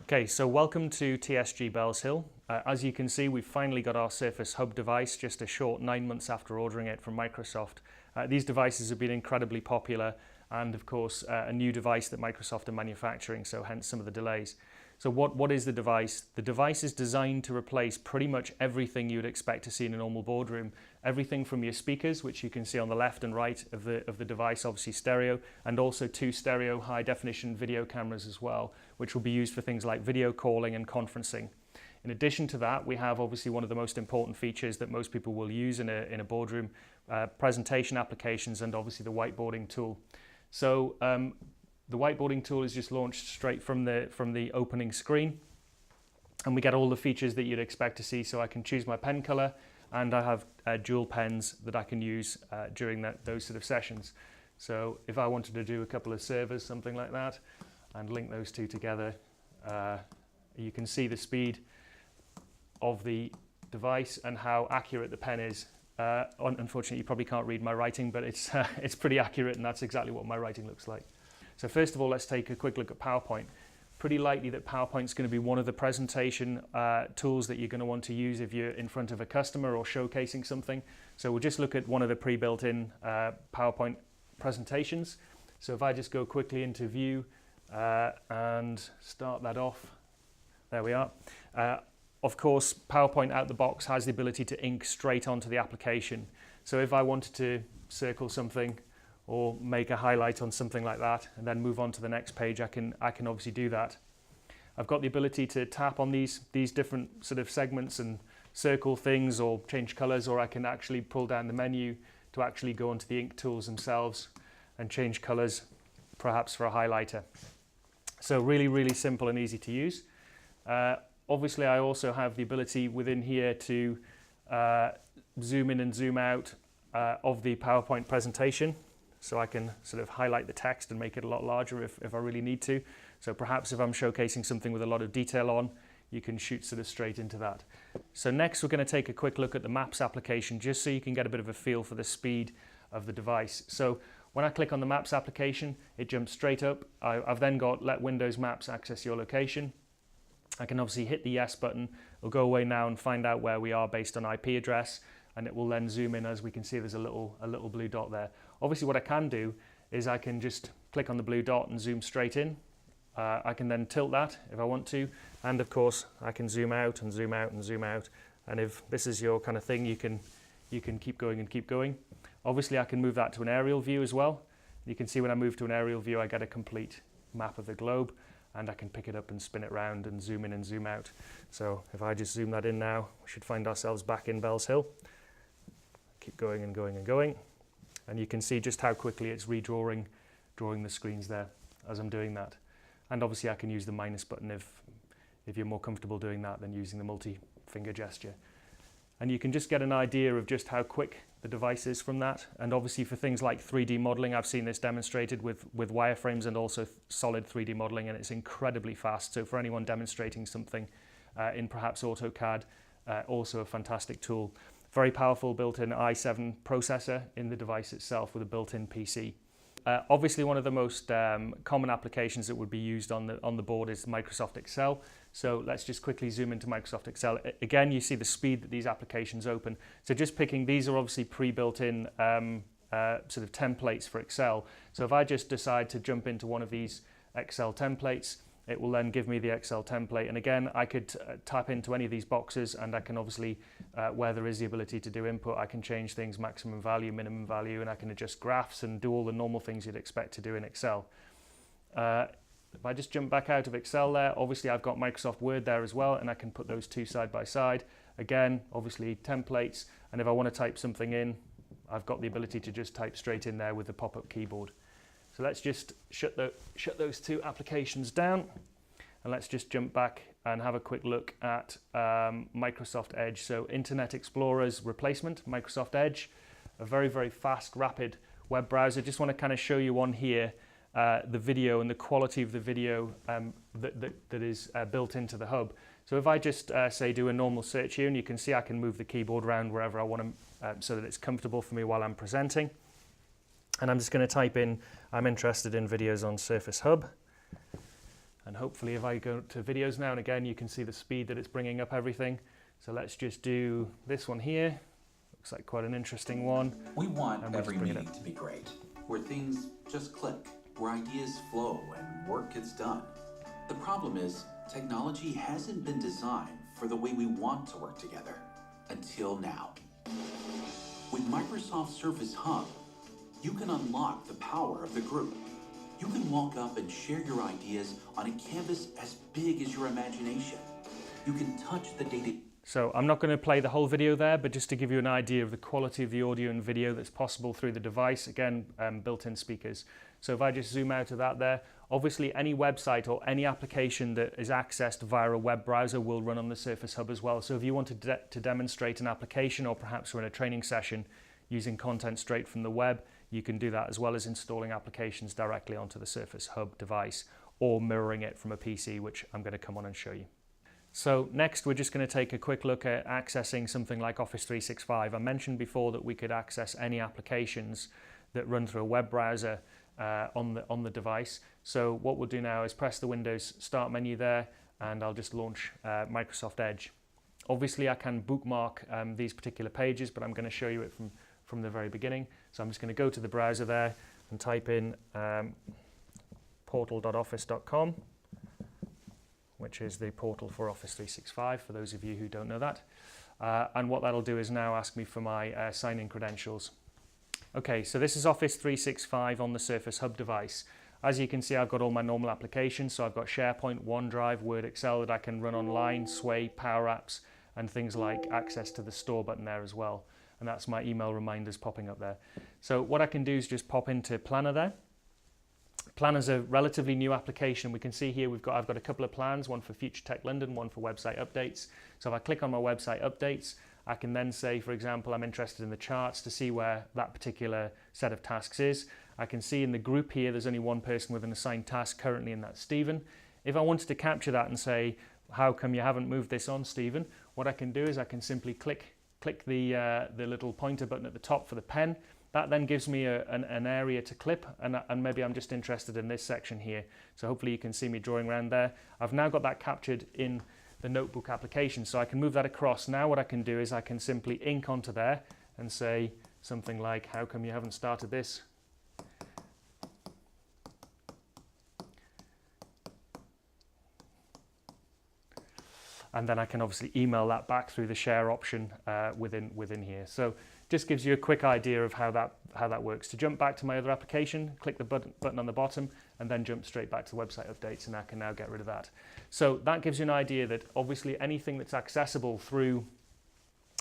Okay, so welcome to TSG Bellshill. As you can see, we've finally got our Surface Hub device just a short 9 months after ordering it from Microsoft. These devices have been incredibly popular and of course a new device that Microsoft are manufacturing, so hence some of the delays. So what is the device? The device is designed to replace pretty much everything you would expect to see in a normal boardroom. Everything from your speakers, which you can see on the left and right of the device, obviously stereo, and also 2 stereo high definition video cameras as well, which will be used for things like video calling and conferencing. In addition to that, we have obviously one of the most important features that most people will use in a boardroom, presentation applications, and obviously the whiteboarding tool. So the whiteboarding tool is just launched straight from the opening screen, and we get all the features that you'd expect to see. So I can choose my pen color, and I have dual pens that I can use during those sort of sessions. So if I wanted to do a couple of servers, something like that, and link those two together, you can see the speed of the device and how accurate the pen is. Unfortunately, you probably can't read my writing, but it's pretty accurate, and that's exactly what my writing looks like. So first of all, let's take a quick look at PowerPoint. Pretty likely that PowerPoint is going to be one of the presentation tools that you're going to want to use if you're in front of a customer or showcasing something. So we'll just look at one of the pre-built-in PowerPoint presentations. So if I just go quickly into View and start that off, there we are. Of course, PowerPoint out the box has the ability to ink straight onto the application. So if I wanted to circle something or make a highlight on something like that and then move on to the next page, I can obviously do that. I've got the ability to tap on these different sort of segments and circle things or change colors, or I can actually pull down the menu to actually go onto the ink tools themselves and change colors, perhaps for a highlighter. So really, really simple and easy to use. Obviously, I also have the ability within here to zoom in and zoom out of the PowerPoint presentation. So I can sort of highlight the text and make it a lot larger if I really need to. So perhaps if I'm showcasing something with a lot of detail on, you can shoot sort of straight into that. So next we're going to take a quick look at the Maps application, just so you can get a bit of a feel for the speed of the device. So when I click on the Maps application, it jumps straight up. I've then got Let Windows Maps access your location. I can obviously hit the yes button. It'll go away now and find out where we are based on IP address, and it will then zoom in. As we can see, there's a little blue dot there. Obviously what I can do is I can just click on the blue dot and zoom straight in. I can then tilt that if I want to, and of course I can zoom out and zoom out and zoom out, and if this is your kind of thing, you can keep going and keep going. Obviously I can move that to an aerial view as well. You can see when I move to an aerial view I get a complete map of the globe, and I can pick it up and spin it around and zoom in and zoom out. So if I just zoom that in now, we should find ourselves back in Bellshill. Keep going and going and going. And you can see just how quickly it's redrawing the screens there as I'm doing that. And obviously I can use the minus button if you're more comfortable doing that than using the multi-finger gesture. And you can just get an idea of just how quick the device is from that. And obviously for things like 3D modeling, I've seen this demonstrated with wireframes and also solid 3D modeling, and it's incredibly fast. So for anyone demonstrating something in perhaps AutoCAD, also a fantastic tool. Very powerful built-in i7 processor in the device itself with a built-in PC. Obviously one of the most common applications that would be used on the board is Microsoft Excel. So let's just quickly zoom into Microsoft Excel. Again, you see the speed that these applications open. So just picking, these are obviously pre-built-in sort of templates for Excel. So if I just decide to jump into one of these Excel templates, it will then give me the Excel template. And again, I could tap into any of these boxes, and I can obviously, where there is the ability to do input, I can change things, maximum value, minimum value, and I can adjust graphs and do all the normal things you'd expect to do in Excel. If I just jump back out of Excel there, obviously I've got Microsoft Word there as well, and I can put those two side by side. Again, obviously templates, and if I want to type something in, I've got the ability to just type straight in there with the pop-up keyboard. So let's just shut those two applications down, and let's just jump back and have a quick look at Microsoft Edge. So Internet Explorer's replacement, Microsoft Edge, a very, very fast, rapid web browser. Just want to kind of show you on here the video and the quality of the video that is built into the hub. So if I just say do a normal search here, and you can see I can move the keyboard around wherever I want to so that it's comfortable for me while I'm presenting. And I'm just going to type in, I'm interested in videos on Surface Hub. And hopefully if I go to videos now and again, you can see the speed that it's bringing up everything. So let's just do this one here. Looks like quite an interesting one. We want every meeting to be great, where things just click, where ideas flow and work gets done. The problem is, technology hasn't been designed for the way we want to work together, until now. With Microsoft Surface Hub, you can unlock the power of the group. You can walk up and share your ideas on a canvas as big as your imagination. You can touch the data. So I'm not going to play the whole video there, but just to give you an idea of the quality of the audio and video that's possible through the device, again, built-in speakers. So if I just zoom out of that there, obviously any website or any application that is accessed via a web browser will run on the Surface Hub as well. So if you wanted to demonstrate an application, or perhaps we're in a training session using content straight from the web, you can do that, as well as installing applications directly onto the Surface Hub device or mirroring it from a PC, which I'm going to come on and show you. So next, we're just going to take a quick look at accessing something like Office 365. I mentioned before that we could access any applications that run through a web browser on the device. So what we'll do now is press the Windows Start menu there, and I'll just launch Microsoft Edge. Obviously, I can bookmark these particular pages, but I'm going to show you it from the very beginning. So I'm just going to go to the browser there and type in portal.office.com, which is the portal for Office 365, for those of you who don't know that. And what that'll do is now ask me for my sign-in credentials. Okay, so this is Office 365 on the Surface Hub device. As you can see, I've got all my normal applications. So I've got SharePoint, OneDrive, Word, Excel that I can run online, Sway, Power Apps, and things like access to the Store button there as well. And that's my email reminders popping up there. So what I can do is just pop into Planner there. Planner's a relatively new application. We can see here I've got a couple of plans, one for Future Tech London, one for website updates. So if I click on my website updates, I can then say, for example, I'm interested in the charts to see where that particular set of tasks is. I can see in the group here there's only one person with an assigned task currently, and that's Stephen. If I wanted to capture that and say, how come you haven't moved this on, Stephen? What I can do is I can simply click the little pointer button at the top for the pen. That then gives me an area to clip, and maybe I'm just interested in this section here. So hopefully you can see me drawing around there. I've now got that captured in the notebook application, so I can move that across. Now what I can do is I can simply ink onto there and say something like, how come you haven't started this? And then I can obviously email that back through the share option within here. So just gives you a quick idea of how that works. To jump back to my other application, click the button on the bottom and then jump straight back to website updates, and I can now get rid of that. So that gives you an idea that obviously anything that's accessible through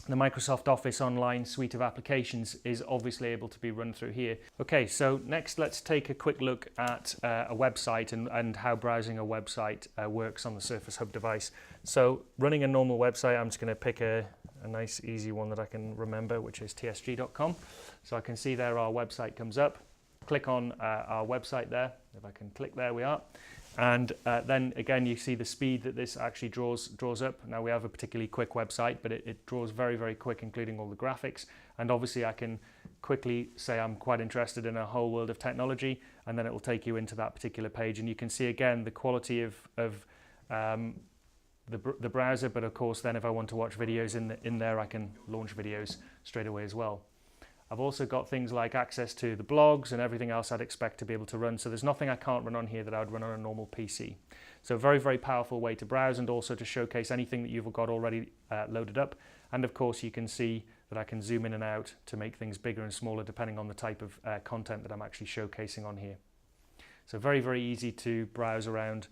the Microsoft Office online suite of applications is obviously able to be run through here. Okay, so next let's take a quick look at a website and how browsing a website works on the Surface Hub device. So running a normal website, I'm just going to pick a nice easy one that I can remember, which is tsg.com. So I can see there our website comes up. Click on our website there. If I can click, there we are. And then again, you see the speed that this actually draws up. Now we have a particularly quick website, but it draws very, very quick, including all the graphics. And obviously I can quickly say I'm quite interested in a whole world of technology, and then it will take you into that particular page. And you can see again the quality of the browser, but of course then if I want to watch videos in there, I can launch videos straight away as well. I've also got things like access to the blogs and everything else I'd expect to be able to run. So there's nothing I can't run on here that I would run on a normal PC. So very, very powerful way to browse, and also to showcase anything that you've got already loaded up. And of course you can see that I can zoom in and out to make things bigger and smaller depending on the type of content that I'm actually showcasing on here. So very, very easy to browse around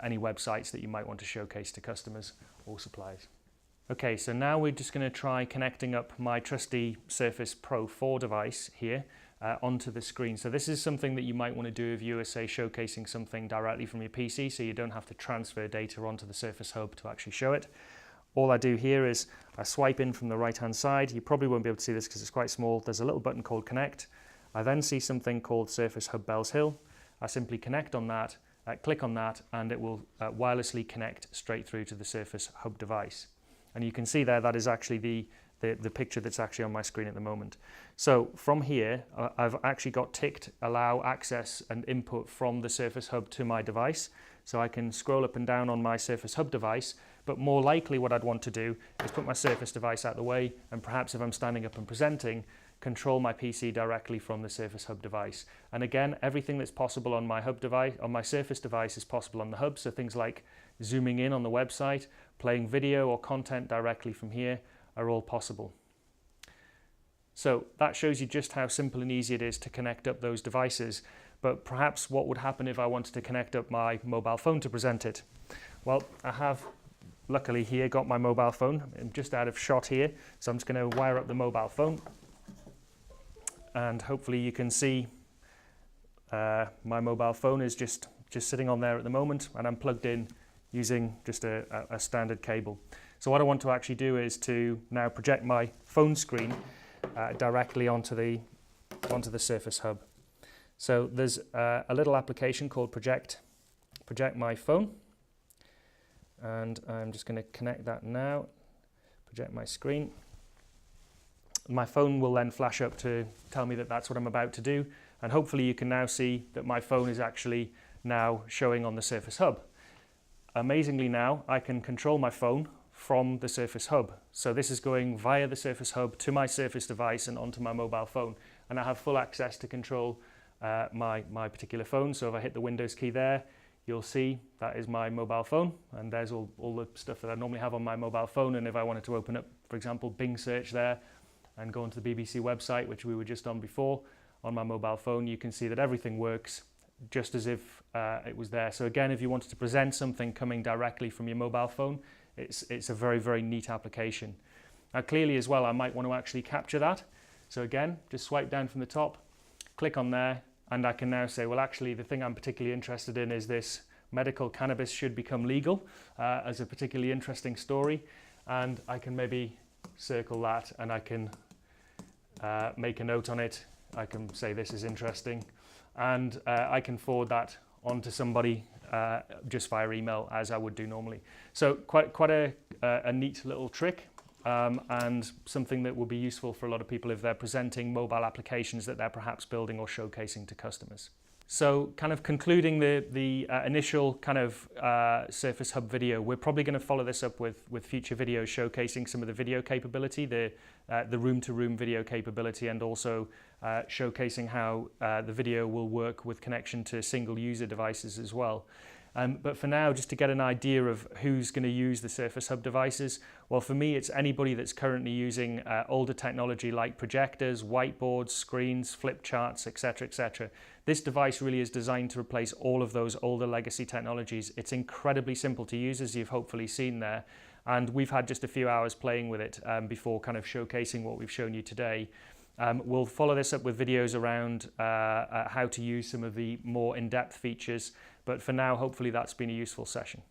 any websites that you might want to showcase to customers or suppliers. Okay, so now we're just going to try connecting up my trusty Surface Pro 4 device here onto the screen. So this is something that you might want to do if you are, say, showcasing something directly from your PC, so you don't have to transfer data onto the Surface Hub to actually show it. All I do here is I swipe in from the right-hand side. You probably won't be able to see this because it's quite small. There's a little button called Connect. I then see something called Surface Hub Bells Hill. I simply connect on that, click on that, and it will wirelessly connect straight through to the Surface Hub device. And you can see there that is actually the picture that's actually on my screen at the moment. So from here, I've actually got ticked allow access and input from the Surface Hub to my device. So I can scroll up and down on my Surface Hub device, but more likely what I'd want to do is put my Surface device out of the way, and perhaps if I'm standing up and presenting, control my PC directly from the Surface Hub device. And again, everything that's possible on my Hub device, on my Surface device, is possible on the Hub. So things like zooming in on the website, playing video or content directly from here are all possible. So that shows you just how simple and easy it is to connect up those devices. But perhaps what would happen if I wanted to connect up my mobile phone to present it? Well, I have luckily here got my mobile phone. I'm just out of shot here, so I'm just going to wire up the mobile phone. And hopefully you can see my mobile phone is just sitting on there at the moment, and I'm plugged in using just a standard cable. So what I want to actually do is to now project my phone screen directly onto the Surface Hub. So there's a little application called Project My Phone, and I'm just going to connect that now, project my screen. My phone will then flash up to tell me that that's what I'm about to do, and hopefully you can now see that my phone is actually now showing on the Surface Hub. Amazingly now, I can control my phone from the Surface Hub. So this is going via the Surface Hub to my Surface device and onto my mobile phone, and I have full access to control my particular phone. So if I hit the Windows key there, you'll see that is my mobile phone, and there's all the stuff that I normally have on my mobile phone. And if I wanted to open up, for example, Bing search there and go onto the BBC website, which we were just on before, on my mobile phone, you can see that everything works just as if it was there. So again, if you wanted to present something coming directly from your mobile phone, it's a very, very neat application. Now clearly as well, I might want to actually capture that. So again, just swipe down from the top, click on there, and I can now say, well, actually the thing I'm particularly interested in is this: medical cannabis should become legal, as a particularly interesting story. And I can maybe circle that, and I can make a note on it. I can say this is interesting, and I can forward that on to somebody just via email, as I would do normally. So quite a neat little trick, and something that will be useful for a lot of people if they're presenting mobile applications that they're perhaps building or showcasing to customers. So kind of concluding the initial kind of Surface Hub video, we're probably going to follow this up with future videos showcasing some of the video capability, the room-to-room video capability, and also showcasing how the video will work with connection to single-user devices as well. But for now, just to get an idea of who's going to use the Surface Hub devices, well, for me, it's anybody that's currently using older technology like projectors, whiteboards, screens, flip charts, etc., etc. This device really is designed to replace all of those older legacy technologies. It's incredibly simple to use, as you've hopefully seen there, and we've had just a few hours playing with it before kind of showcasing what we've shown you today. We'll follow this up with videos around how to use some of the more in-depth features, but for now, hopefully that's been a useful session.